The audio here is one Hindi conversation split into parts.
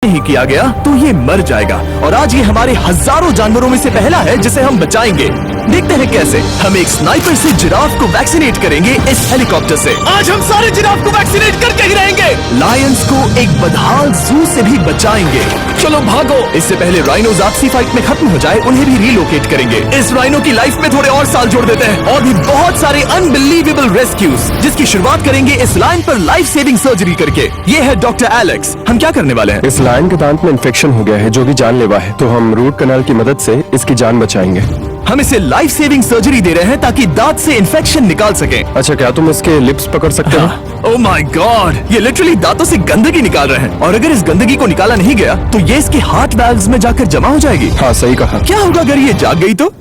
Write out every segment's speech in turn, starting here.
नहीं किया गया तो ये मर जाएगा। और आज ये हमारे हजारों जानवरों में से पहला है जिसे हम बचाएंगे। देखते हैं कैसे। हम एक स्नाइपर से जिराफ को वैक्सीनेट करेंगे इस हेलीकॉप्टर से। आज हम सारे जिराफ को वैक्सीनेट करके ही रहेंगे। लायंस को एक बदहाल जू से भी बचाएंगे। चलो भागो। इससे पहले राइनोज आपसी फाइट में खत्म हो जाए, उन्हें भी रिलोकेट करेंगे। इस राइनो की लाइफ में थोड़े और साल जोड़ देते हैं और भी बहुत सारे अनबिलीवेबल रेस्क्यूज, जिसकी शुरुआत करेंगे इस लायन पर लाइफ सेविंग सर्जरी करके। ये है डॉक्टर एलेक्स। हम क्या करने वाले हैं? इस लायन के दांत में इन्फेक्शन हो गया है जो कि जानलेवा है, तो हम रूट कनाल की मदद से इसकी जान बचाएंगे। हम इसे लाइफ सेविंग सर्जरी दे रहे हैं ताकि दांत से इन्फेक्शन निकाल सकें। अच्छा, क्या तुम इसके लिप्स पकड़ सकते हो? ओह माय गॉड, ये लिटरली दांतों से गंदगी निकाल रहे हैं। और अगर इस गंदगी को निकाला नहीं गया तो ये इसके हार्ट वाल्व्स में जाकर जमा हो जाएगी। हाँ, सही कहा। क्या होगा अगर ये जाग गई तो?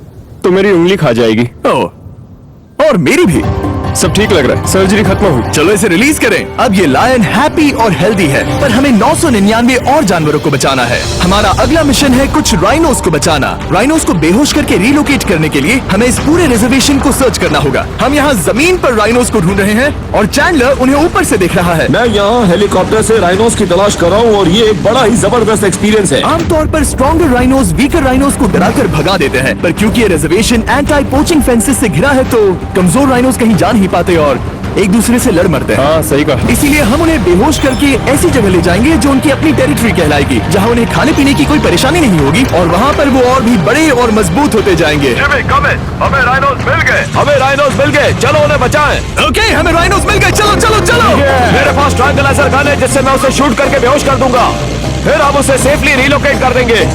तो मेरी उंगली खा जाएगी। ओह, और मेरी भी। सब ठीक लग रहा है, सर्जरी खत्म हुई। चलो इसे रिलीज करें। अब ये लायन हैप्पी और हेल्दी है, पर हमें 999 और जानवरों को बचाना है। हमारा अगला मिशन है कुछ राइनोस को बचाना। राइनोस को बेहोश करके रिलोकेट करने के लिए हमें इस पूरे रिजर्वेशन को सर्च करना होगा। हम यहाँ जमीन पर राइनोस को ढूंढ रहे हैं और चैंडलर उन्हें ऊपर से देख रहा है। मैं यहाँ हेलीकॉप्टर से राइनोस की तलाश कर रहा हूँ और ये एक बड़ा ही जबरदस्त एक्सपीरियंस है। आमतौर पर स्ट्रॉन्गर राइनोस वीकर राइनोस को डराकर भगा देते हैं, पर क्योंकि ये रिजर्वेशन एंटी पोचिंग फेंसेस से घिरा है तो कमजोर राइनोस कहीं जा नहीं पाते और एक दूसरे से लड़ मरते हैं। हाँ, सही कहा। इसीलिए हम उन्हें बेहोश करके ऐसी जगह ले जाएंगे जो उनकी अपनी टेरिटरी कहलाएगी, जहाँ उन्हें खाने पीने की कोई परेशानी नहीं होगी और वहाँ पर वो और भी बड़े और मजबूत होते जाएंगे। हमें राइनोस मिल गए। हमें राइनोस मिल गए, चलो उन्हें बचाएं। ओके, हमें राइनोस मिल गए। चलो चलो चलो। मेरे पास ट्रायंगलाइजर गन है जिससे मैं उसे शूट करके बेहोश कर दूंगा, फिर हम उसे सेफली रिलोकेट कर देंगे।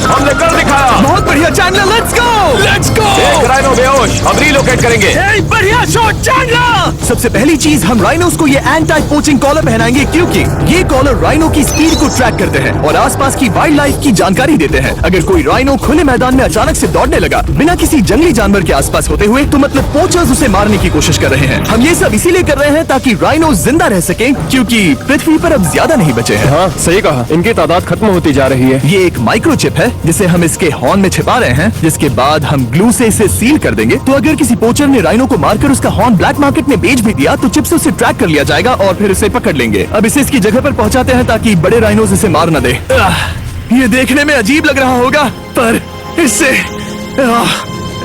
हमने कर दिखाया। बहुत बढ़िया Chandler, let's go let's go. एक राइनो बेहोश, हम रिलोकेट करेंगे। बढ़िया शॉट चैंडलर। सबसे पहली चीज, हम राइनोस को ये एंटी पोचिंग कॉलर पहनाएंगे क्योंकि ये कॉलर राइनो की स्पीड को ट्रैक करते हैं और आसपास की वाइल्ड लाइफ की जानकारी देते हैं। अगर कोई राइनो खुले मैदान में अचानक से दौड़ने लगा बिना किसी जंगली जानवर के आसपास होते हुए, तो मतलब पोचर्स उसे मारने की कोशिश कर रहे हैं। हम ये सब इसीलिए कर रहे हैं ताकि राइनो जिंदा रह सके, क्योंकि पृथ्वी पर अब ज्यादा नहीं बचे हैं। हाँ, सही कहा। इनकी तादाद खत्म होती जा रही है। ये एक माइक्रोचिप है जिसे हम इसके हॉर्न में छिपा रहे हैं, जिसके बाद हम ग्लू से इसे सील कर देंगे। तो अगर किसी पोचर ने राइनो को मारकर उसका हॉर्न ब्लैक मार्केट में बेच भी दिया तो चिप से उसे ट्रैक कर लिया जाएगा और फिर उसे पकड़ लेंगे। अब इसे इसकी जगह पर पहुंचाते हैं ताकि बड़े राइनोस इसे मार न दे। ये देखने में अजीब लग रहा होगा, पर इससे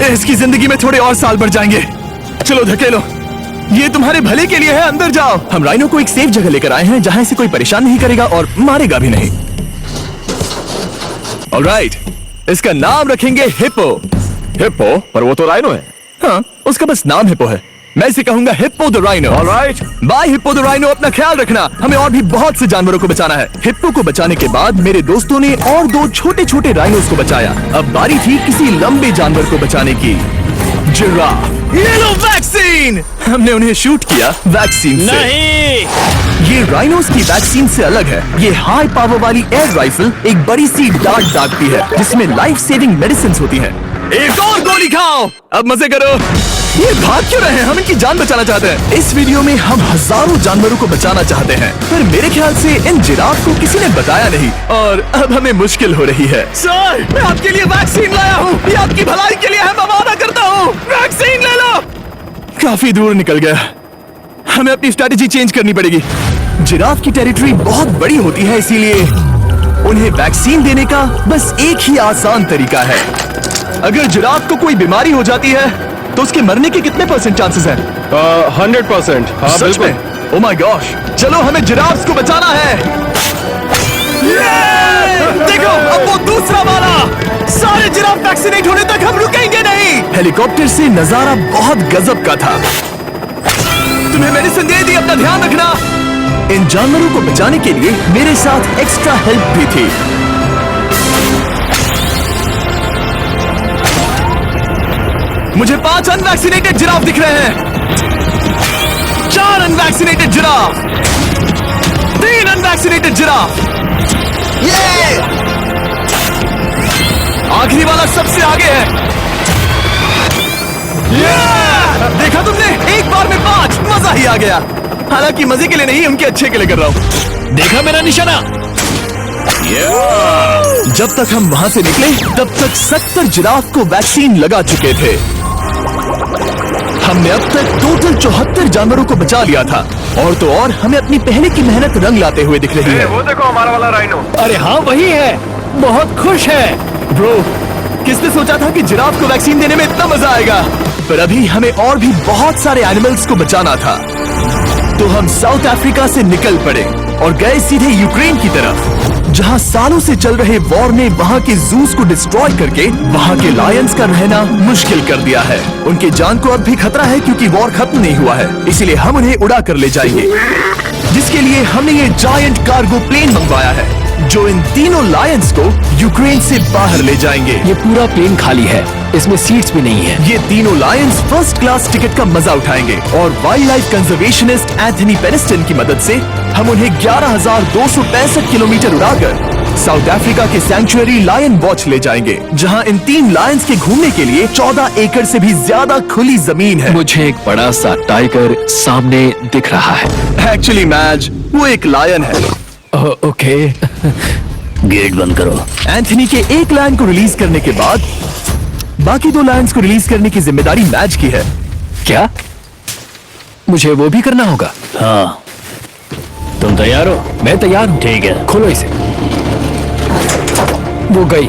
इसकी जिंदगी में थोड़े और साल बढ़ जाएंगे। चलो धकेलो, ये तुम्हारे भले के लिए है। अंदर जाओ। हम राइनो को एक सेफ जगह लेकर आए हैं जहाँ इसे कोई परेशान नहीं करेगा और मारेगा भी नहीं। ऑलराइट, इसका नाम रखेंगे हिप्पो। हिप्पो? पर वो तो राइनो है। हाँ, उसका बस नाम हिप्पो है। मैं इसे कहूंगा hippo the rhino. Alright. Bye hippo the rhino. अपना ख्याल रखना। हमें और भी बहुत से जानवरों को बचाना है। हिप्पो को बचाने के बाद मेरे दोस्तों ने और 2 छोटे छोटे राइनोस को बचाया। अब बारी थी किसी लंबे जानवर को बचाने की। जिराफ। ये लो वैक्सीन। हमने उन्हें शूट किया वैक्सीन से। नहीं, ये राइनोस की वैक्सीन से अलग है। ये हाई पावर वाली एयर राइफल एक बड़ी सी डार्ट दागती है जिसमें लाइफ सेविंग मेडिसिन होती है। एक और गोली खाओ, अब मजे करो। ये भाग क्यों रहे हैं? हम इनकी जान बचाना चाहते हैं। इस वीडियो में हम हजारों जानवरों को बचाना चाहते हैं, पर मेरे ख्याल से इन जिराफ को किसी ने बताया नहीं और अब हमें मुश्किल हो रही है। सर, मैं आपके लिए वैक्सीन लाया हूँ। ये आपकी भलाई के लिए है, मैं वादा करता हूँ। वैक्सीन ले लो। काफी दूर निकल गया। हमें अपनी स्ट्रेटेजी चेंज करनी पड़ेगी। जिराफ की टेरिटरी बहुत बड़ी होती है, इसीलिए उन्हें वैक्सीन देने का बस एक ही आसान तरीका है। अगर जिराफ को कोई बीमारी हो जाती है तो उसके मरने के कितने % चांसेस हैं? 100%। हाँ, सच में? Oh my gosh. चलो, हमें जिराफ्स को बचाना है। देखो, अब वो दूसरा वाला। सारे जिराफ वैक्सीनेट होने तक हम रुकेंगे नहीं। हेलीकॉप्टर से नजारा बहुत गजब का था। तुम्हें मेडिसिन दे दी, अपना ध्यान रखना। इन जानवरों को बचाने के लिए मेरे साथ एक्स्ट्रा हेल्प भी थी। मुझे 5 अनवैक्सीनेटेड जिराफ दिख रहे हैं। 4 अनवैक्सीनेटेड जिराफ, 3 अनवैक्सीनेटेड जिराफ। ये आखिरी वाला सबसे आगे है। देखा तुमने? एक बार में 5। मजा ही आ गया। हालांकि मजे के लिए नहीं, उनके अच्छे के लिए कर रहा हूँ। देखा मेरा निशाना? जब तक हम वहां से निकले तब तक 70 जिराफ को वैक्सीन लगा चुके थे। हमने अब तक टोटल 74 जानवरों को बचा लिया था। और तो और हमें अपनी पहले की मेहनत रंग लाते हुए दिख रही है। वो देखो हमारा वाला राइनो। अरे हाँ वही है, बहुत खुश है। ब्रो, किसने सोचा था कि जिराफ को वैक्सीन देने में इतना मजा आएगा। पर अभी हमें और भी बहुत सारे एनिमल्स को बचाना था। तो हम साउथ अफ्रीका से निकल पड़े और गए सीधे यूक्रेन की तरफ, जहां सालों से चल रहे वॉर ने वहां के जूस को डिस्ट्रॉय करके वहां के लायंस का रहना मुश्किल कर दिया है। उनकी जान को अब भी खतरा है क्योंकि वॉर खत्म नहीं हुआ है, इसलिए हम उन्हें उड़ा कर ले जाएंगे। जिसके लिए हमने ये जायंट कार्गो प्लेन मंगवाया है, जो इन तीनों लायंस को यूक्रेन से बाहर ले जाएंगे। ये पूरा प्लेन खाली है, इसमेमें सीट्स भी नहीं है। ये तीनों लायंस फर्स्ट क्लास टिकट का मजा उठाएंगे और वाइल्ड लाइफ कंजर्वेशनिस्ट एंथनी पेनिस्टन की मदद से हम उन्हें 11,265 किलोमीटर उड़ाकर साउथ अफ्रीका के सैंक्चुअरी लायन वॉच ले जाएंगे, जहां इन 3 लायंस के घूमने के लिए 14 एकड़ से भी ज्यादा खुली जमीन है। मुझे एक बड़ा सा टाइगर सामने दिख रहा है। एक्चुअली मैच, वो एक लायन है। ओके। गेट बंद करो। एंथनी के एक लायन को रिलीज करने के बाद बाकी 2 लायंस को रिलीज करने की जिम्मेदारी मैच की है। क्या मुझे वो भी करना होगा? हाँ, तुम तैयार हो? मैं तैयार हूँ। ठीक है। खोलो इसे। वो गई।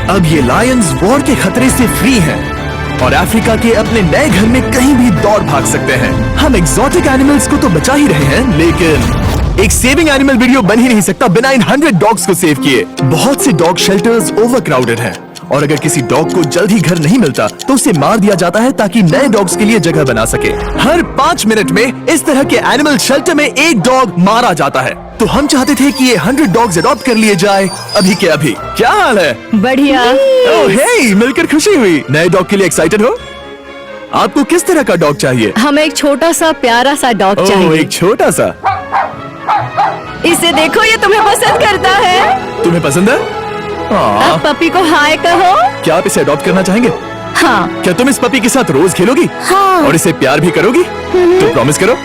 अब ये लायंस वॉर के खतरे से फ्री हैं और अफ्रीका के अपने नए घर में कहीं भी दौड़ भाग सकते हैं। हम एग्जॉटिक एनिमल्स को तो बचा ही रहे हैं, लेकिन एक सेविंग एनिमल वीडियो बन ही नहीं सकता बिना इन 100 डॉग्स को सेव किए। बहुत से डॉग शेल्टर्स ओवरक्राउडेड हैं और अगर किसी डॉग को जल्द ही घर नहीं मिलता तो उसे मार दिया जाता है ताकि नए डॉग्स के लिए जगह बना सके। हर 5 मिनट में इस तरह के एनिमल शेल्टर में एक डॉग मारा जाता है। तो हम चाहते थे कि ये 100 डॉग्स अडॉप्ट कर लिए जाए अभी के अभी। क्या हाल है? बढ़िया। ओह हे, मिलकर खुशी हुई। नए डॉग के लिए एक्साइटेड हो? आपको किस तरह का डॉग चाहिए? हमें एक छोटा सा प्यारा सा डॉग ओह, चाहिए। एक छोटा सा। इसे देखो, ये तुम्हें पसंद करता है। तुम्हें पसंद है? हाँ। अब पपी को हाय कहो। क्या आप इसे अडॉप्ट करना चाहेंगे? हाँ। क्या तुम इस पपी के साथ रोज खेलोगी? हाँ। और इसे प्यार भी करोगी? तो प्रॉमिस करो।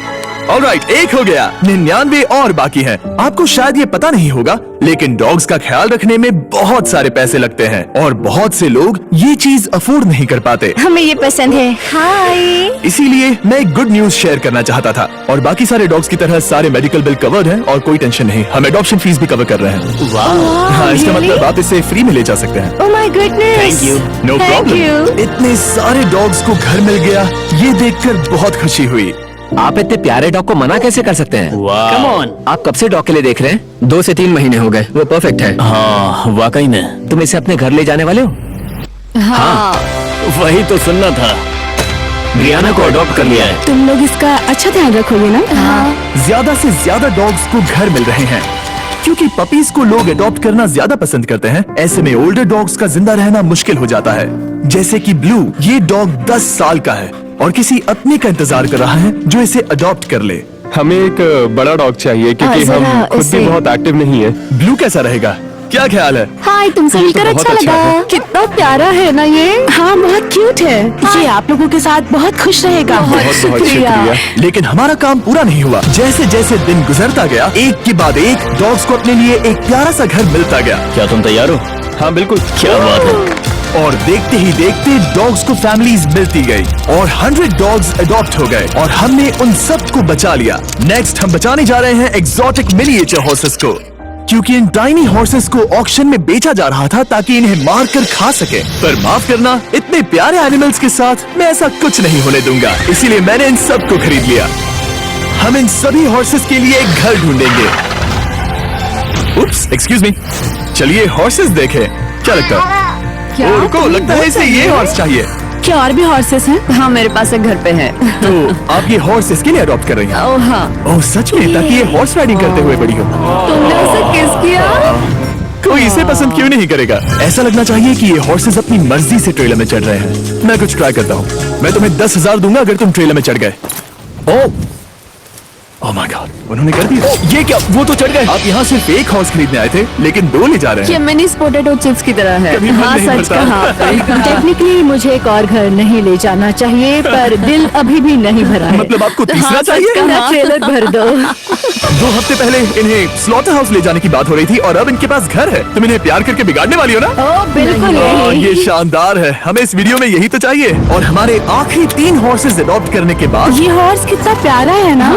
ऑलराइट, एक हो गया। 99 और बाकी हैं। आपको शायद ये पता नहीं होगा, लेकिन डॉग्स का ख्याल रखने में बहुत सारे पैसे लगते हैं और बहुत से लोग ये चीज अफोर्ड नहीं कर पाते। हमें ये पसंद है। हाय। इसीलिए मैं एक गुड न्यूज शेयर करना चाहता था। और बाकी सारे डॉग्स की तरह सारे मेडिकल बिल कवर्ड हैं और कोई टेंशन नहीं। हम एडॉप्शन फीस भी कवर कर रहे हैं। हाँ, इसका मतलब आप इसे फ्री में ले जा सकते हैं। Oh my goodness. Thank you. No Thank problem. you. इतने सारे डॉग्स को घर मिल गया, ये देखकर बहुत खुशी हुई। आप इतने प्यारे डॉग को मना कैसे कर सकते हैं? वाह। Come on. आप कब से डॉग के लिए देख रहे हैं? 2 से 3 महीने हो गए। वो परफेक्ट है। हाँ, वाकई में। तुम इसे अपने घर ले जाने वाले हो? हाँ। वही तो सुनना था। ब्रियाना को अडॉप्ट कर लिया है। तुम लोग इसका अच्छा ध्यान रखोगे ना? हाँ। ज्यादा से ज्यादा डॉग्स को घर मिल रहे हैं क्योंकि पपीज को लोग अडॉप्ट करना ज्यादा पसंद करते हैं। ऐसे में ओल्डर डॉग्स का जिंदा रहना मुश्किल हो जाता है। जैसे कि ब्लू, ये डॉग 10 साल का है और किसी अपने का इंतजार कर रहा है जो इसे अडॉप्ट कर ले। हमें एक बड़ा डॉग चाहिए क्योंकि जरा हम खुद भी इसे- बहुत एक्टिव नहीं है। ब्लू कैसा रहेगा? क्या ख्याल है? हाय, तुमसे मिलकर बहुत अच्छा अच्छा लगा। है। कितना प्यारा है ना ये। हाँ, बहुत क्यूट है। ये आप लोगों के साथ बहुत खुश रहेगा। बहुत शुक्रिया। लेकिन हमारा काम पूरा नहीं हुआ। जैसे जैसे दिन गुजरता गया, एक के बाद एक डॉग्स को अपने लिए एक प्यारा सा घर मिलता गया। क्या तुम तैयार हो? हाँ बिल्कुल। क्या बात है। और देखते ही देखते डॉग्स को फैमिलीज मिलती गई और 100 डॉग्स अडॉप्ट हो गए और हमने उन सब को बचा लिया। नेक्स्ट हम बचाने जा रहे हैं एग्जॉटिक मिनिएचर हॉर्सेस को, क्योंकि इन टाइनी हॉर्सेस को ऑक्शन में बेचा जा रहा था ताकि इन्हें मार कर खा सके। पर माफ करना, इतने प्यारे एनिमल्स के साथ मैं ऐसा कुछ नहीं होने दूंगा। इसीलिए मैंने इन सब को खरीद लिया। हम इन सभी हॉर्सेस के लिए एक घर ढूंढेंगे। उप्स, एक्सक्यूज मी। चलिए हॉर्सेस देखें। क्या लगता है? क्या? ओ, रुको, लगता है इसे ये हॉर्स चाहिए। क्या और भी हॉर्सेस हैं? हाँ, मेरे पास एक घर पे है। तो आप ये हॉर्स इसके लिए अडॉप्ट कर रही हैं? ओह हाँ। ओह सच में? ताकि ये हॉर्स राइडिंग करते हुए बड़ी हो। तुमने उसे किस किया? कोई इसे पसंद क्यों नहीं करेगा? ऐसा लगना चाहिए कि ये हॉर्सेस अपनी मर्जी से ट्रेलर में चढ़ रहे हैं। मैं कुछ ट्राई करता हूँ। मैं तुम्हें 10,000 दूंगा अगर तुम ट्रेलर में चढ़ गए। ओह माय गॉड, उन्होंने कर दिया। ये क्या, वो तो चढ़ गए। आप यहाँ सिर्फ एक हॉर्स खरीदने आए थे, लेकिन 2 ले जा रहे ये हैं। मिनी पोटैटो चिप्स की तरह है। कभी मन हाँ नहीं सच भरता। कहा। टेक्निकली मुझे एक और घर नहीं ले जाना चाहिए, पर दिल अभी भी नहीं भरा है। मतलब आपको तीसरा हाँ, सच चाहिए? कहा। ट्रेलर भर दो। 2 हफ्ते पहले इन्हें स्लॉटर हाउस ले जाने की बात हो रही थी और अब इनके पास घर है। तुम इन्हें प्यार करके बिगाड़ने वाली हो ना? ओ बिल्कुल हाँ, नहीं। ये शानदार है। हमें इस वीडियो में यही तो चाहिए। और हमारे आखिरी 3 हॉर्सेस अडॉप्ट करने के बाद ये हॉर्स कितना प्यारा है ना।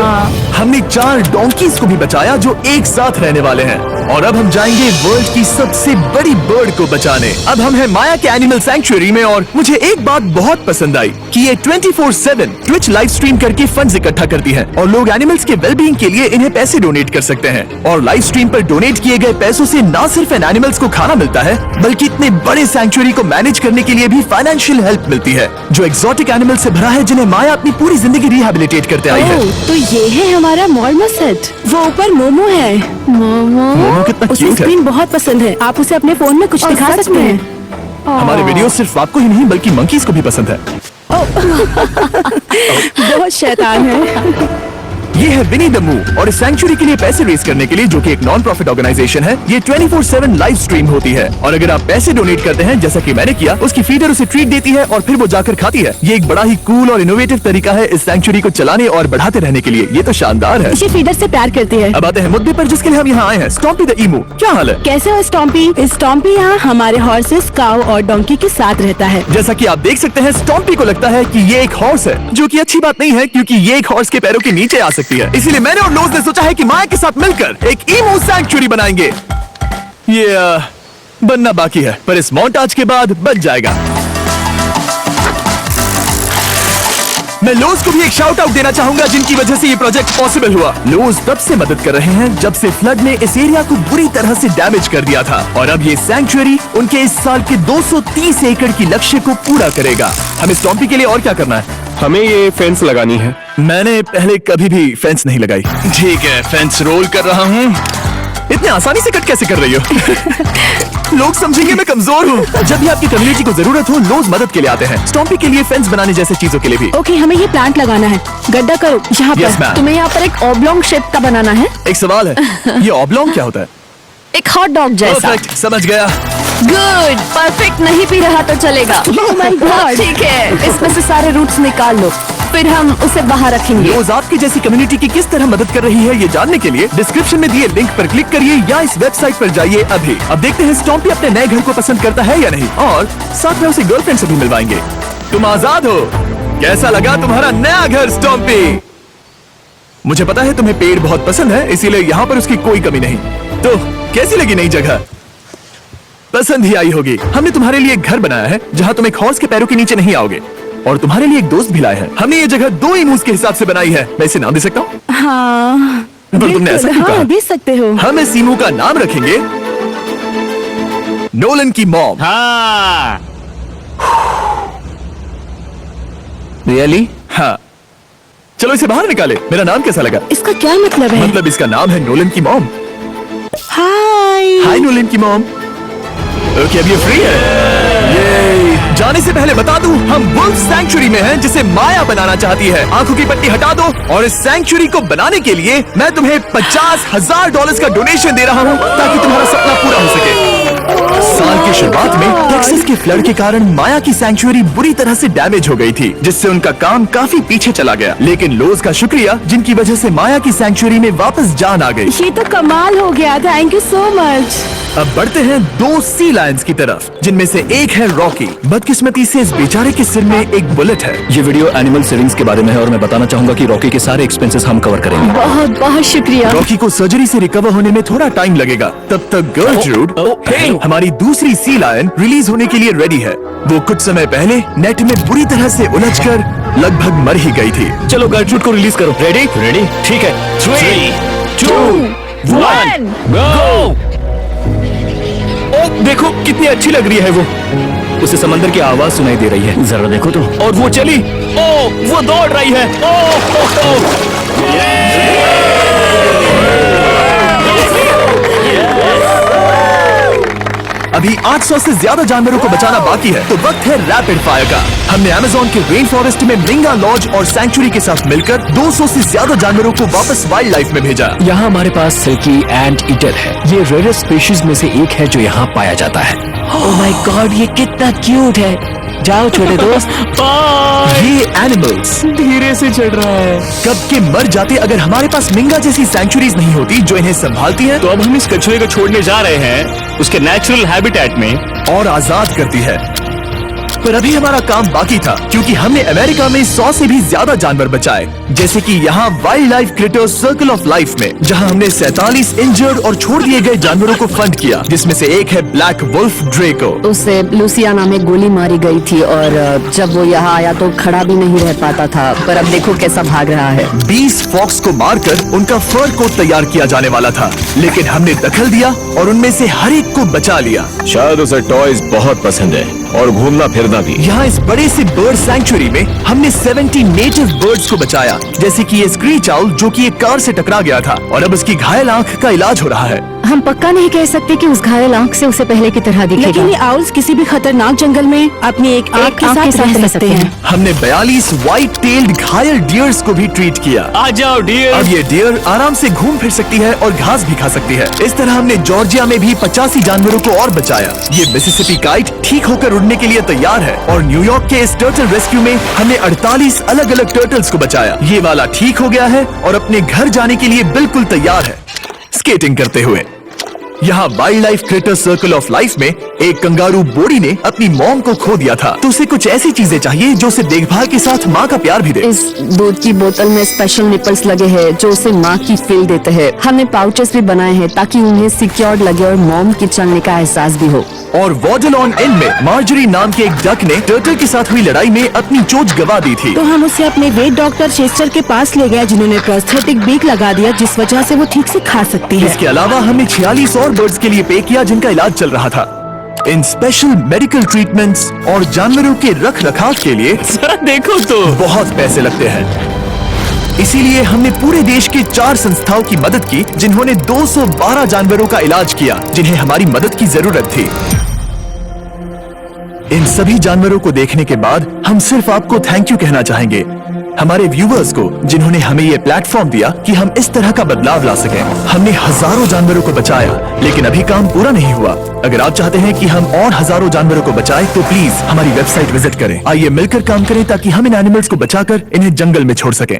हमने 4 डोंकीज को भी बचाया जो एक साथ रहने वाले हैं। और अब हम जाएंगे वर्ल्ड की सबसे बड़ी बर्ड को बचाने। अब हम हैं माया के एनिमल सैंक्चुअरी में और मुझे एक बात बहुत पसंद आई कि ये 24/7 ट्विच लाइव स्ट्रीम करके फंड्स इकट्ठा करती है और लोग एनिमल्स के वेलबींग के लिए इन्हें पैसे डोनेट कर सकते हैं। और लाइव स्ट्रीम पर डोनेट किए गए पैसों से न सिर्फ इन एनिमल्स को खाना मिलता है, बल्कि इतने बड़े सैंक्चुअरी को मैनेज करने के लिए भी फाइनेंशियल हेल्प मिलती है, जो एक्सोटिक एनिमल से भरा है जिन्हें माया अपनी पूरी जिंदगी रिहैबिलिटेट करते आई है। ओह, तो ये है हमारा मॉर्मो सेट। वो ऊपर मोमो है। मोमो कितना उसे क्यूट है। स्क्रीन बहुत पसंद है। आप उसे अपने फोन में कुछ दिखा सकते हैं। हमारे वीडियो सिर्फ आपको ही नहीं बल्कि मंकीज को भी पसंद है। बहुत शैतान है। ये है विनी द मू और इस सैंक्चुअरी के लिए पैसे रेज करने के लिए, जो कि एक नॉन प्रॉफिट ऑर्गेनाइजेशन है, ये 24/7 लाइव स्ट्रीम होती है। और अगर आप पैसे डोनेट करते हैं जैसा कि मैंने किया, उसकी फीडर उसे ट्रीट देती है और फिर वो जाकर खाती है। ये एक बड़ा ही कूल और इनोवेटिव तरीका है इस सैंक्चुअरी को चलाने और बढ़ाते रहने के लिए। ये तो शानदार है। इसे फीडर से प्यार करती है। अब आते हैं मुद्दे पर जिसके लिए हम यहाँ आए हैं। स्टॉम्पी द ईमू, क्या हाल है? कैसे हो स्टॉम्पी? स्टॉम्पी यहाँ हमारे हॉर्सेस, काऊ और डोंकी के साथ रहता है। जैसा कि आप देख सकते हैं, स्टॉम्पी को लगता है कि ये एक हॉर्स है, जो कि अच्छी बात नहीं है क्योंकि ये एक हॉर्स के पैरों के नीचे आ सकती है। इसीलिए मैंने और लोज ने सोचा है कि माया के साथ मिलकर एक ईमू सैंक्चुअरी बनाएंगे। ये बनना बाकी है, पर इस मोंटाज के बाद बन जाएगा। मैं लोज को भी एक शाउट आउट देना चाहूंगा जिनकी वजह से ये प्रोजेक्ट पॉसिबल हुआ। लोज तब से मदद कर रहे हैं जब से फ्लड ने इस एरिया को बुरी तरह से डैमेज कर दिया था और अब ये सैंक्चुअरी उनके इस साल के 230 एकड़ की लक्ष्य को पूरा करेगा। हमें स्टॉम्पी के लिए और क्या करना है? हमें ये फेंस लगानी है। मैंने पहले कभी भी फेंस नहीं लगाई। ठीक है, फेंस रोल कर रहा हूँ। इतने आसानी से कट कैसे कर रही हो? लोग समझेंगे मैं कमजोर हूँ। जब भी आपकी कम्युनिटी को जरूरत हो, लोग मदद के लिए आते हैं। स्टॉम्पी के लिए फेंस बनाने जैसे चीजों के लिए भी। ओके, हमें ये प्लांट लगाना है। गड्ढा करो यहाँ Yes, पर। ma'am. तुम्हें यहाँ पर एक ऑब्लोंग शेप का बनाना है। एक सवाल है, ये ऑब्लोंग क्या होता है? एक हॉट डॉग जैसा। परफेक्ट, समझ गया। गुड, परफेक्ट नहीं पी रहा तो चलेगा। Oh my God. ठीक है, इसमें से सारे रूट्स निकाल लो, फिर हम उसे बाहर रखेंगे। रोज आपकी जैसी कम्युनिटी की किस तरह मदद कर रही है ये जानने के लिए डिस्क्रिप्शन में दिए लिंक पर क्लिक करिए या इस वेबसाइट पर जाइए अभी। अब देखते हैं स्टॉम्पी अपने नए घर को पसंद करता है या नहीं, और साथ में उसे गर्लफ्रेंड से भी मिलवाएंगे। तुम आजाद हो। कैसा लगा तुम्हारा नया घर स्टॉम्पी? मुझे पता है तुम्हें पेड़ बहुत पसंद है, इसीलिए यहाँ पर उसकी कोई कमी नहीं। तो कैसी लगी नई जगह? पसंद ही आई होगी। हमने तुम्हारे लिए एक घर बनाया है जहाँ तुम एक हॉर्स के पैरों के नीचे नहीं आओगे, और तुम्हारे लिए एक दोस्त भी लाए हैं। हमने ये जगह 2 इमूस के हिसाब से बनाई है। मैं इसे नाम दे सकता हूँ? हाँ, पर तुमने ऐसा क्यों हाँ, कहा? दे सकते हो। हम इस इमू का नाम रखेंगे नोलन की मॉम। हाँ रियली? हाँ। चलो इसे बाहर निकाले। मेरा नाम कैसा लगा? इसका क्या मतलब है? मतलब इसका नाम है नोलन की मॉम। हाय। हाय नोलन की मॉम। ओके, अब ये फ्री है। ये जाने से पहले बता दूं, हम वुल्फ सैंक्चुअरी में हैं जिसे माया बनाना चाहती है। आंखों की पट्टी हटा दो, और इस सैंक्चुअरी को बनाने के लिए मैं तुम्हें $50,000 का डोनेशन दे रहा हूं ताकि तुम्हारा सपना पूरा हो सके। साल की शुरुआत में टेक्सास के फ्लड के कारण माया की सैंक्चुअरी बुरी तरह से डैमेज हो गई थी, जिससे उनका काम काफी पीछे चला गया। लेकिन लोज का शुक्रिया, जिनकी वजह से माया की सैंक्चुअरी में वापस जान आ गई। ये तो कमाल हो गया। Thank you so much. अब बढ़ते हैं 2 सी लायंस की तरफ, जिनमें से एक है रॉकी। बदकिस्मती से इस बेचारे के सिर में एक बुलेट है। ये वीडियो एनिमल सेविंग्स के बारे में है और मैं बताना चाहूंगा कि रॉकी के सारे एक्सपेंसेस हम कवर करेंगे। बहुत बहुत शुक्रिया। रॉकी को सर्जरी से रिकवर होने में थोड़ा टाइम लगेगा। तब तक गर्ल जरूड, हमारी दूसरी सी लायन, रिलीज होने के लिए रेडी है। वो कुछ समय पहले नेट में बुरी तरह से उलझकर लगभग मर ही गई थी। चलो गर्लफ्रूट को रिलीज करो। रेडी? रेडी ठीक है। 3 2 1 गो। ओ देखो कितनी अच्छी लग रही है वो। उसे समंदर की आवाज सुनाई दे रही है। जरा देखो तो। और वो चली। ओ वो दौड़ रही है। अभी 800 से ज्यादा जानवरों को बचाना बाकी है, तो वक्त है रैपिड फायर का। हमने अमेज़न के रेन फॉरेस्ट में मिंगा लॉज और सैंक्चुरी के साथ मिलकर 200 से ज्यादा जानवरों को वापस वाइल्ड लाइफ में भेजा। यहाँ हमारे पास सिल्की एंट ईटर है। ये रेयरेस्ट स्पीशीज में से एक है जो यहाँ पाया जाता है। ओह माय गॉड, ये कितना क्यूट है। जाओ छोटे दोस्त। ये एनिमल्स धीरे से चढ़ रहा है। कब के मर जाते अगर हमारे पास मिंगा जैसी सैंक्चुरीज नहीं होती जो इन्हें संभालती हैं तो अब हम इस कछुए को छोड़ने जा रहे हैं उसके नेचुरल हैबिटेट में। और आजाद करती है। पर अभी हमारा काम बाकी था, क्योंकि हमने अमेरिका में 100 से भी ज्यादा जानवर बचाए, जैसे कि यहाँ wild life creators circle of life में, जहाँ हमने 47 इंजर्ड और छोड़ दिए गए जानवरों को फंड किया, जिसमें से एक है ब्लैक वुल्फ ड्रेको। उसे लुसियाना में गोली मारी गई थी और जब वो यहाँ आया तो खड़ा भी नहीं रह पाता था, पर अब देखो कैसा भाग रहा है। 20 फॉक्स को मारकर उनका फर कोट तैयार किया जाने वाला था, लेकिन हमने दखल दिया और उनमें से हर एक को बचा लिया। शायद उसे टॉयज बहुत पसंद है और घूमना फिरना भी। यहाँ इस बड़े से बर्ड सैंक्चुरी में हमने 70 नेटिव बर्ड्स को बचाया, जैसे कि ये स्क्रीच आउल जो कि एक कार से टकरा गया था और अब उसकी घायल आंख का इलाज हो रहा है। हम पक्का नहीं कह सकते कि उस घायल आंख से उसे पहले की तरह दिखेगा। लेकिन ये आउल्स किसी भी खतरनाक जंगल में अपनी एक आंख के साथ रह सकते हैं। हमने 42 व्हाइट टेल्ड घायल डियर्स को भी ट्रीट किया। आ जाओ डियर। अब ये डियर आराम से घूम फिर सकती है और घास भी खा सकती है। इस तरह हमने जॉर्जिया में भी 85 जानवरों को और बचाया। ये मिसिसिपी काइट ठीक होकर उड़ने के लिए तैयार है और न्यूयॉर्क के इस टर्टल रेस्क्यू में हमने 48 अलग अलग टर्टल्स को बचाया। ये वाला ठीक हो गया है और अपने घर जाने के लिए बिल्कुल तैयार है स्केटिंग करते हुए। यहाँ wild life creator circle of life में एक कंगारू बोडी ने अपनी मॉम को खो दिया था, तो उसे कुछ ऐसी चीजें चाहिए जो उसे देखभाल के साथ माँ का प्यार भी दे। इस दूध की बोतल में स्पेशल निपल्स लगे हैं जो उसे माँ की फील देते हैं। हमने पाउचेस भी बनाए हैं ताकि उन्हें सिक्योर्ड लगे और मॉम के चलने का एहसास भी हो। और वॉडलॉन इन में मार्जरी नाम के एक डक ने टर्टल के साथ हुई लड़ाई में अपनी चोंच गवा दी थी। तो हम उसे अपने वेट डॉक्टर चेस्टर के पास ले गए, जिन्होंने प्रोस्थेटिक बीक लगा दिया, जिस वजह से वो ठीक से खा सकती है। इसके अलावा हमने 46 और बर्ड्स के लिए पे किया जिनका इलाज चल रहा था। इन स्पेशल मेडिकल ट्रीटमेंट्स और जानवरों के रख रखाव के लिए जरा देखो तो बहुत पैसे लगते हैं। इसीलिए हमने पूरे देश के 4 संस्थाओं की मदद की जिन्होंने 212 जानवरों का इलाज किया जिन्हें हमारी मदद की जरूरत थी। इन सभी जानवरों को देखने के बाद हम सिर्फ आपको थैंक यू कहना चाहेंगे, हमारे व्यूअर्स को जिन्होंने हमें ये प्लेटफॉर्म दिया कि हम इस तरह का बदलाव ला सकें। हमने हजारों जानवरों को बचाया, लेकिन अभी काम पूरा नहीं हुआ। अगर आप चाहते हैं कि हम और हजारों जानवरों को बचाएं, तो प्लीज हमारी वेबसाइट विजिट करें। आइए मिलकर काम करें ताकि हम इन एनिमल्स को बचाकर इन्हें जंगल में छोड़ सकें।